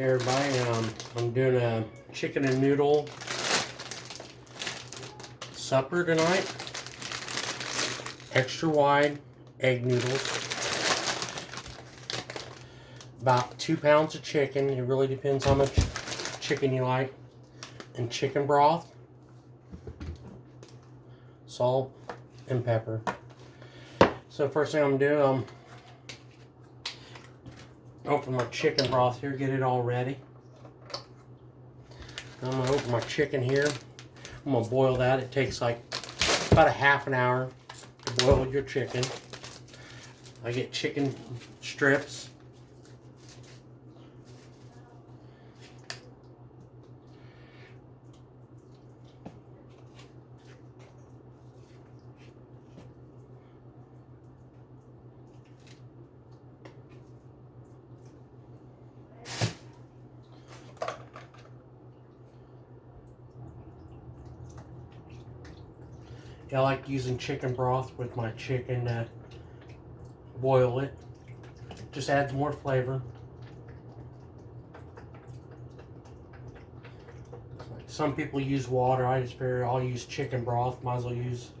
Hey everybody, I'm doing a chicken and noodle supper tonight. Extra wide egg noodles. About 2 pounds of chicken. It really depends how much chicken you like. And chicken broth, salt, and pepper. So first thing I'm gonna do, open my chicken broth here, get it all ready. I'm gonna open my chicken here. I'm gonna boil that. It takes like about a half an hour to boil your chicken. I get chicken strips. I like using chicken broth with my chicken to boil it. Just adds more flavor. Some people use water. I just figure I'll use chicken broth. Might as well use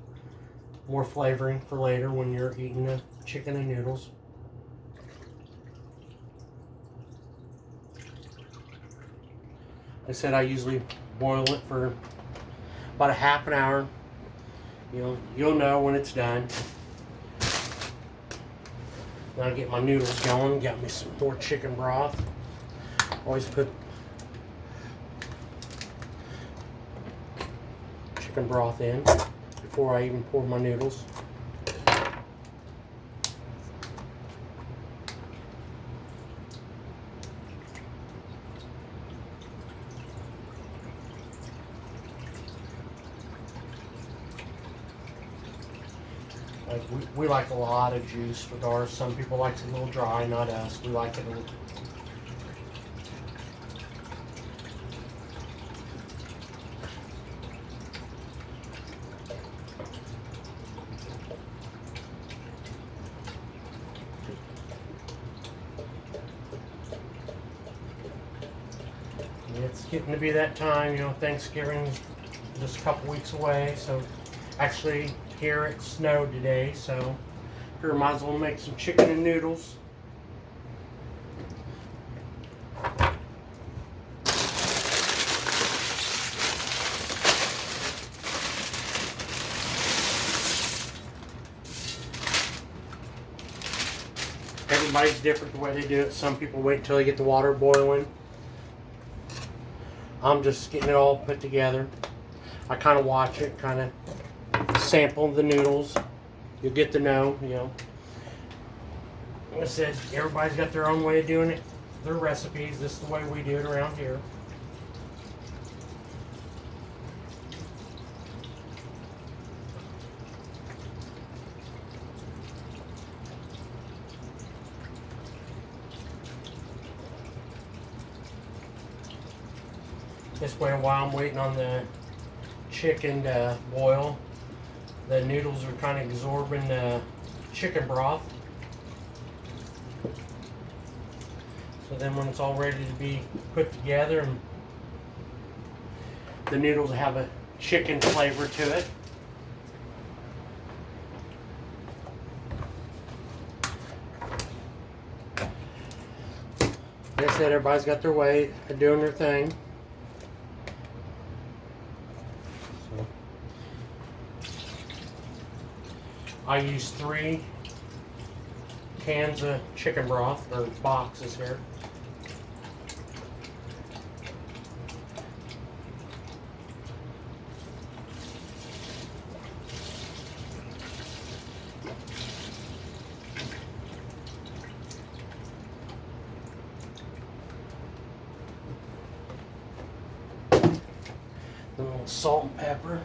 more flavoring for later when you're eating the chicken and noodles. Like I said, I usually boil it for about a half an hour. You'll know when it's done. Now I get my noodles going. Got me some more chicken broth. Always put chicken broth in before I even pour my noodles. We like a lot of juice with ours. Some people like it a little dry, not us. We like it a little. It's getting to be that time, Thanksgiving's just a couple weeks away, so actually here it snowed today, so here might as well make some chicken and noodles. Everybody's different the way they do it. Some people wait until they get the water boiling. I'm just getting it all put together. I kind of watch it, kind of sample the noodles. You'll get to know, Like I said, everybody's got their own way of doing it, their recipes. This is the way we do it around here. This way, while I'm waiting on the chicken to boil, the noodles are kind of absorbing the chicken broth. So then when it's all ready to be put together, and the noodles have a chicken flavor to it. Like I said, everybody's got their way of doing their thing. I use 3 cans of chicken broth, or boxes here. A little salt and pepper.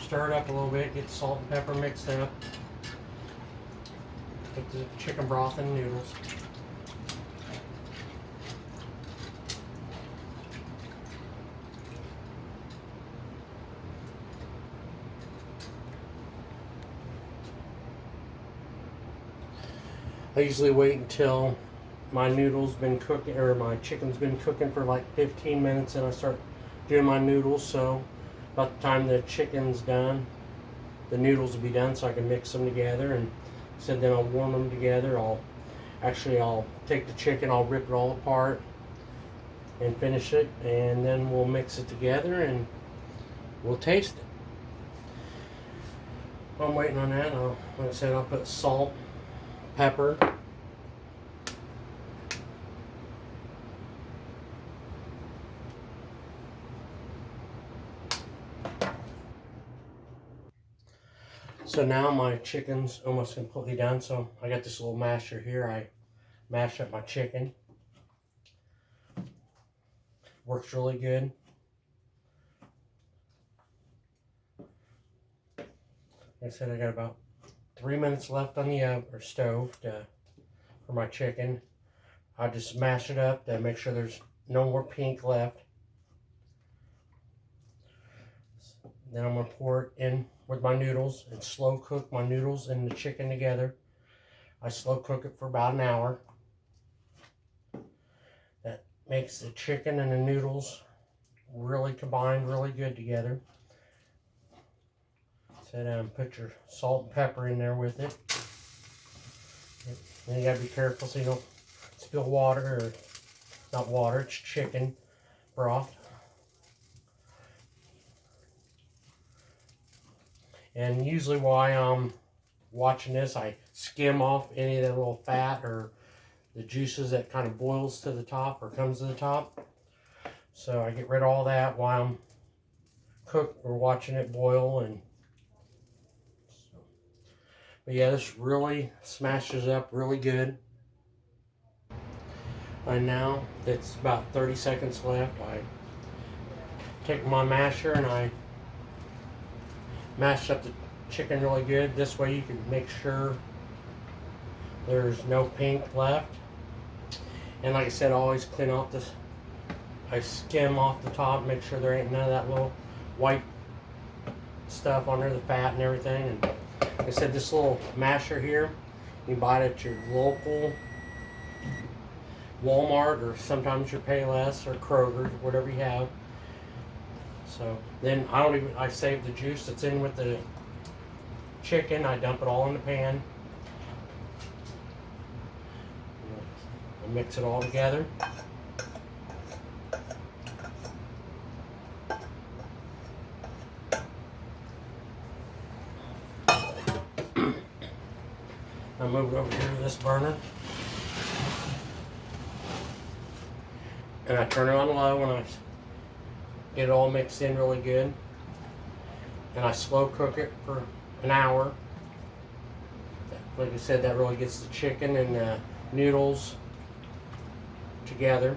stir it up a little bit, get the salt and pepper mixed up. Put the chicken broth and noodles. I usually wait until my noodles been cooking, or my chicken's been cooking for like 15 minutes, and I start doing my noodles. So about the time the chicken's done, the noodles will be done, so I can mix them together. And so then I'll warm them together. I'll take the chicken, I'll rip it all apart and finish it, and then we'll mix it together and we'll taste it. While I'm waiting on that, like I said, I'll put salt, pepper, so now my chicken's almost completely done. So I got this little masher here. I mash up my chicken. Works really good. Like I said, I got about 3 minutes left on the oven or stove for my chicken. I just mash it up to make sure there's no more pink left. Then I'm going to pour it in with my noodles and slow cook my noodles and the chicken together. I slow cook it for about an hour. That makes the chicken and the noodles really combined really good together. So put your salt and pepper in there with it. Then you gotta be careful so you don't spill water, or not water, it's chicken broth. And usually while I'm watching this, I skim off any of that little fat or the juices that kind of boils to the top or comes to the top. So I get rid of all that while I'm watching it boil. And but yeah, this really smashes up really good. And now it's about 30 seconds left. I take my masher and I mash up the chicken really good. This way you can make sure there's no pink left. And like I said, I always clean off this. I skim off the top, make sure there ain't none of that little white stuff under the fat and everything. And like I said, this little masher here, you can buy it at your local Walmart, or sometimes your Payless or Kroger, whatever you have. So then I save the juice that's in with the chicken. I dump it all in the pan. I mix it all together. I move it over here to this burner. And I turn it on low and I get it all mixed in really good. And I slow cook it for an hour. Like I said, that really gets the chicken and the noodles together.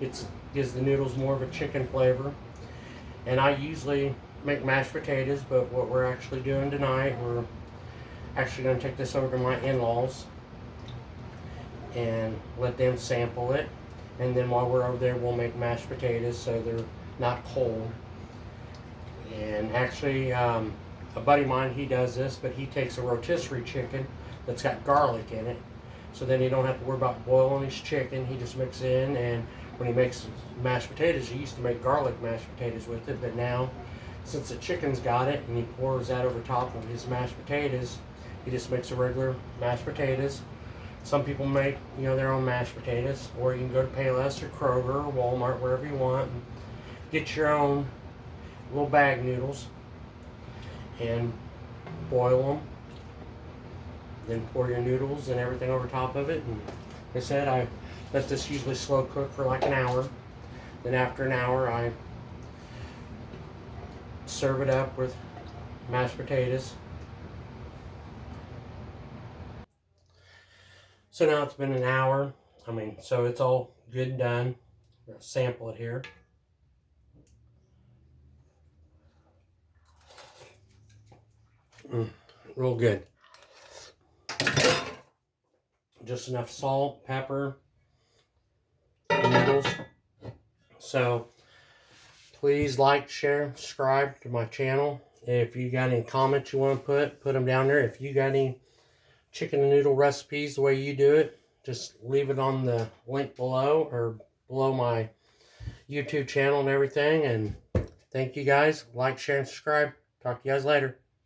It gives the noodles more of a chicken flavor. And I usually make mashed potatoes, but what we're actually doing tonight, we're actually going to take this over to my in-laws and let them sample it. And then while we're over there, we'll make mashed potatoes so they're not cold. And actually, a buddy of mine, he does this, but he takes a rotisserie chicken that's got garlic in it. So then you don't have to worry about boiling his chicken. He just mixes it in, and when he makes mashed potatoes, he used to make garlic mashed potatoes with it, but now, since the chicken's got it, and he pours that over top of his mashed potatoes, he just makes a regular mashed potatoes. Some people make, their own mashed potatoes, or you can go to Payless or Kroger or Walmart, wherever you want, and get your own little bag noodles and boil them. Then pour your noodles and everything over top of it. And like I said, I let this usually slow cook for like an hour. Then after an hour, I serve it up with mashed potatoes. So now it's been an hour. So it's all good and done. I'm gonna sample it here. Real good. Just enough salt, pepper, noodles. So please like, share, subscribe to my channel. If you got any comments you want to put them down there. If you got any chicken and noodle recipes the way you do it, just leave it on the link below or below my YouTube channel and everything. And thank you guys. Like, share, and subscribe. Talk to you guys later.